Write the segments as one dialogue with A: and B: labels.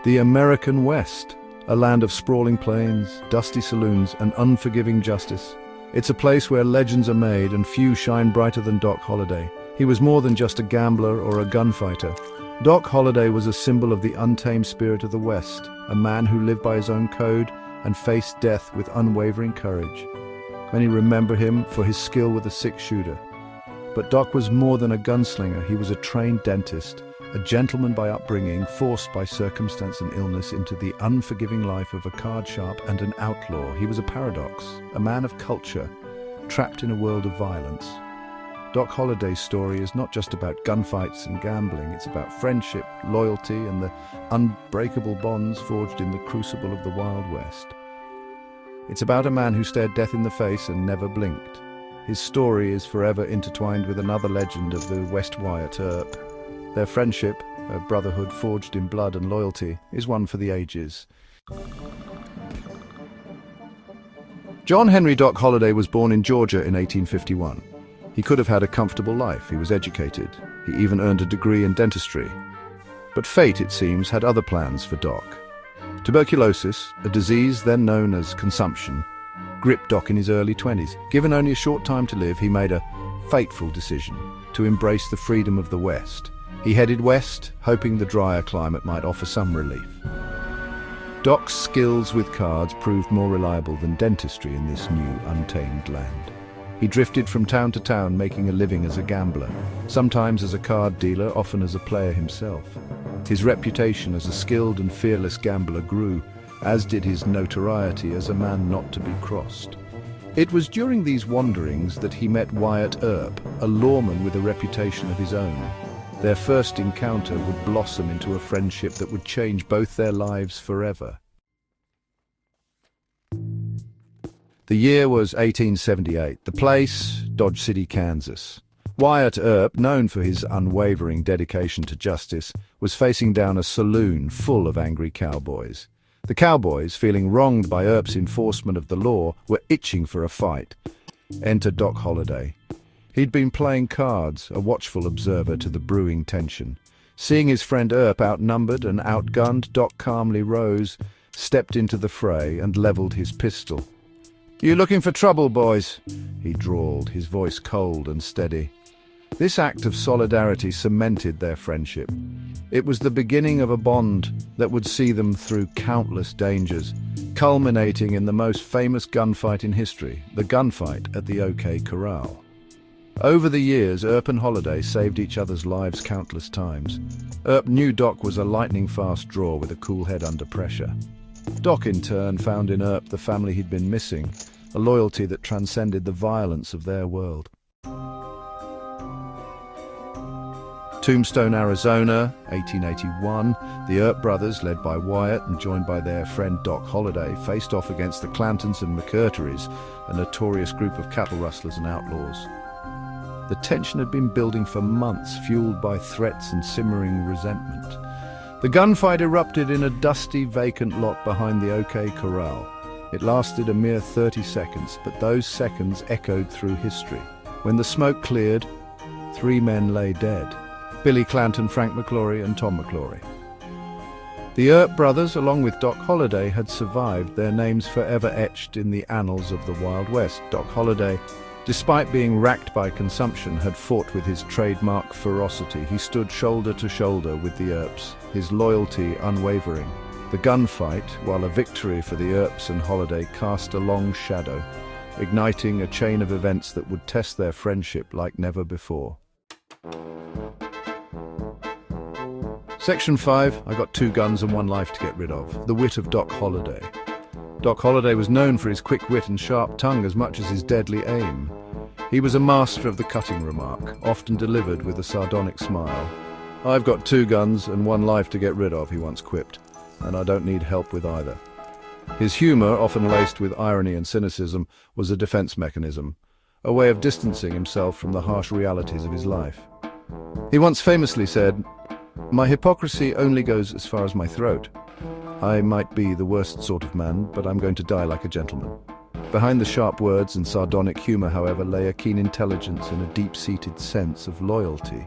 A: The American West, a land of sprawling plains, dusty saloons, and unforgiving justice. It's a place where legends are made and few shine brighter than Doc Holliday. He was more than just a gambler or a gunfighter. Doc Holliday was a symbol of the untamed spirit of the West, a man who lived by his own code and faced death with unwavering courage. Many remember him for his skill with a six-shooter. But Doc was more than a gunslinger. He was a trained dentist, a gentleman by upbringing, forced by circumstance and illness into the unforgiving life of a card sharp and an outlaw. He was a paradox, a man of culture, trapped in a world of violence. Doc Holliday's story is not just about gunfights and gambling. It's about friendship, loyalty, and the unbreakable bonds forged in the crucible of the Wild West. It's about a man who stared death in the face and never blinked. His story is forever intertwined with another legend of the West Wyatt Earp. Their friendship, a brotherhood forged in blood and loyalty, is one for the ages. John Henry Doc Holliday was born in Georgia in 1851. He could have had a comfortable life. He was educated. He even earned a degree in dentistry. But fate, it seems, had other plans for Doc. Tuberculosis, a disease then known as consumption, gripped Doc in his early 20s. Given only a short time to live, he made a fateful decision to embrace the freedom of the West. He headed west, hoping the drier climate might offer some relief. Doc's skills with cards proved more reliable than dentistry in this new, untamed land. He drifted from town to town, making a living as a gambler, sometimes as a card dealer, often as a player himself. His reputation as a skilled and fearless gambler grew, as did his notoriety as a man not to be crossed. It was during these wanderings that he met Wyatt Earp, a lawman with a reputation of his own. Their first encounter would blossom into a friendship that would change both their lives forever. The year was 1878. The place, Dodge City, Kansas. Wyatt Earp, known for his unwavering dedication to justice, was facing down a saloon full of angry cowboys. The cowboys, feeling wronged by Earp's enforcement of the law, were itching for a fight. Enter Doc Holliday. He'd been playing cards, a watchful observer to the brewing tension. Seeing his friend Earp outnumbered and outgunned, Doc calmly rose, stepped into the fray, and leveled his pistol. "You looking for trouble, boys?" he drawled, his voice cold and steady. This act of solidarity cemented their friendship. It was the beginning of a bond that would see them through countless dangers, culminating in the most famous gunfight in history, the gunfight at the OK Corral. Over the years, Earp and Holliday saved each other's lives countless times. Earp knew Doc was a lightning-fast draw with a cool head under pressure. Doc, in turn, found in Earp the family he'd been missing, a loyalty that transcended the violence of their world. Tombstone, Arizona, 1881, the Earp brothers, led by Wyatt and joined by their friend Doc Holliday, faced off against the Clantons and McCurteries, a notorious group of cattle rustlers and outlaws. The tension had been building for months, fueled by threats and simmering resentment. The gunfight erupted in a dusty, vacant lot behind the OK Corral. It lasted a mere 30 seconds, but those seconds echoed through history. When the smoke cleared, 3 men lay dead: Billy Clanton, Frank McClory, and Tom McClory. The Earp brothers, along with Doc Holliday, had survived, their names forever etched in the annals of the Wild West. Doc Holliday, despite being racked by consumption, had fought with his trademark ferocity. He stood shoulder to shoulder with the Earps, his loyalty unwavering. The gunfight, while a victory for the Earps and Holliday, cast a long shadow, igniting a chain of events that would test their friendship like never before. Section 5, I got 2 guns and 1 life to get rid of. The wit of Doc Holliday. Doc Holliday was known for his quick wit and sharp tongue as much as his deadly aim. He was a master of the cutting remark, often delivered with a sardonic smile. "I've got 2 guns and 1 life to get rid of," he once quipped, "and I don't need help with either." His humor, often laced with irony and cynicism, was a defense mechanism, a way of distancing himself from the harsh realities of his life. He once famously said, "My hypocrisy only goes as far as my throat. I might be the worst sort of man, but I'm going to die like a gentleman." Behind the sharp words and sardonic humor, however, lay a keen intelligence and a deep-seated sense of loyalty.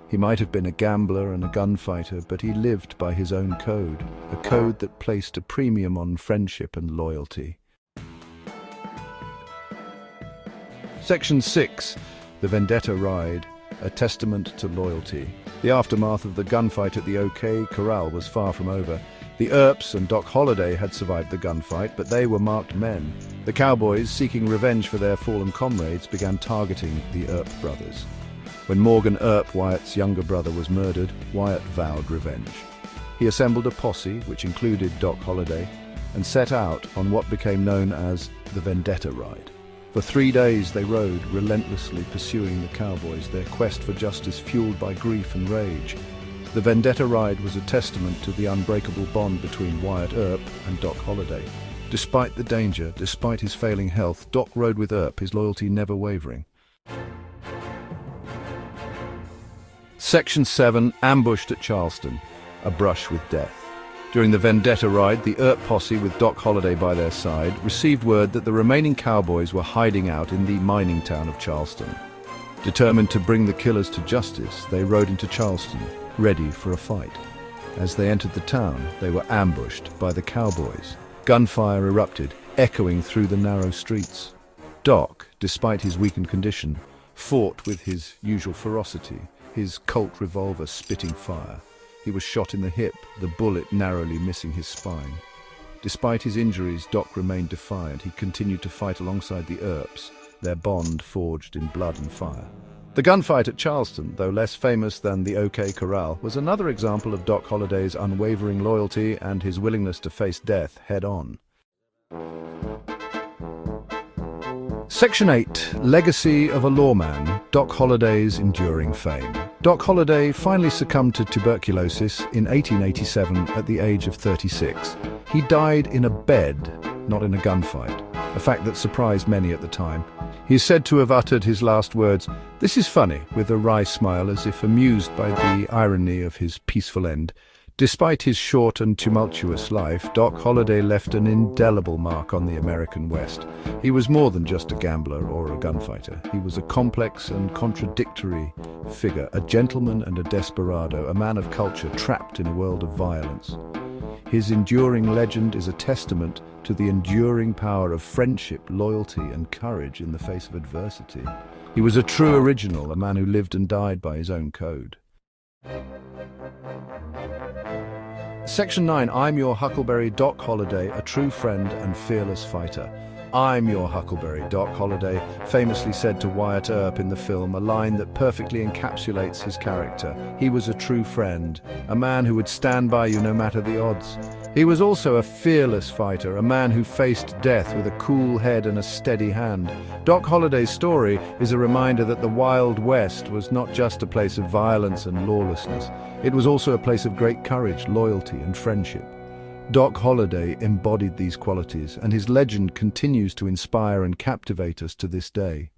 A: He might have been a gambler and a gunfighter, but he lived by his own code, a code that placed a premium on friendship and loyalty. Section 6. The Vendetta Ride, a testament to loyalty. The aftermath of the gunfight at the OK Corral was far from over. The Earps and Doc Holliday had survived the gunfight, but they were marked men. The cowboys, seeking revenge for their fallen comrades, began targeting the Earp brothers. When Morgan Earp, Wyatt's younger brother, was murdered, Wyatt vowed revenge. He assembled a posse, which included Doc Holliday, and set out on what became known as the Vendetta Ride. For 3 days they rode, relentlessly pursuing the cowboys, their quest for justice fueled by grief and rage. The Vendetta Ride was a testament to the unbreakable bond between Wyatt Earp and Doc Holliday. Despite the danger, despite his failing health, Doc rode with Earp, his loyalty never wavering. Section 7. Ambushed at Charleston, a brush with death. During the Vendetta Ride, the Earp posse, with Doc Holliday by their side, received word that the remaining cowboys were hiding out in the mining town of Charleston. Determined to bring the killers to justice, they rode into Charleston, ready for a fight. As they entered the town, they were ambushed by the cowboys. Gunfire erupted, echoing through the narrow streets. Doc, despite his weakened condition, fought with his usual ferocity, his Colt revolver spitting fire. He was shot in the hip, the bullet narrowly missing his spine. Despite his injuries, Doc remained defiant. He continued to fight alongside the Earps, their bond forged in blood and fire. The gunfight at Charleston, though less famous than the OK Corral, was another example of Doc Holliday's unwavering loyalty and his willingness to face death head-on. Section 8. Legacy of a Lawman, Doc Holliday's enduring fame. Doc Holliday finally succumbed to tuberculosis in 1887 at the age of 36. He died in a bed, not in a gunfight, a fact that surprised many at the time. He is said to have uttered his last words, "This is funny," with a wry smile, as if amused by the irony of his peaceful end. Despite his short and tumultuous life, Doc Holliday left an indelible mark on the American West. He was more than just a gambler or a gunfighter. He was a complex and contradictory figure, a gentleman and a desperado, a man of culture trapped in a world of violence. His enduring legend is a testament to the enduring power of friendship, loyalty, and courage in the face of adversity. He was a true original, a man who lived and died by his own code. Section 9. I'm your Huckleberry, Doc Holliday, a true friend and fearless fighter. "I'm your Huckleberry," Doc Holliday famously said to Wyatt Earp in the film, a line that perfectly encapsulates his character. He was a true friend, a man who would stand by you no matter the odds. He was also a fearless fighter, a man who faced death with a cool head and a steady hand. Doc Holliday's story is a reminder that the Wild West was not just a place of violence and lawlessness. It was also a place of great courage, loyalty, and friendship. Doc Holliday embodied these qualities, and his legend continues to inspire and captivate us to this day.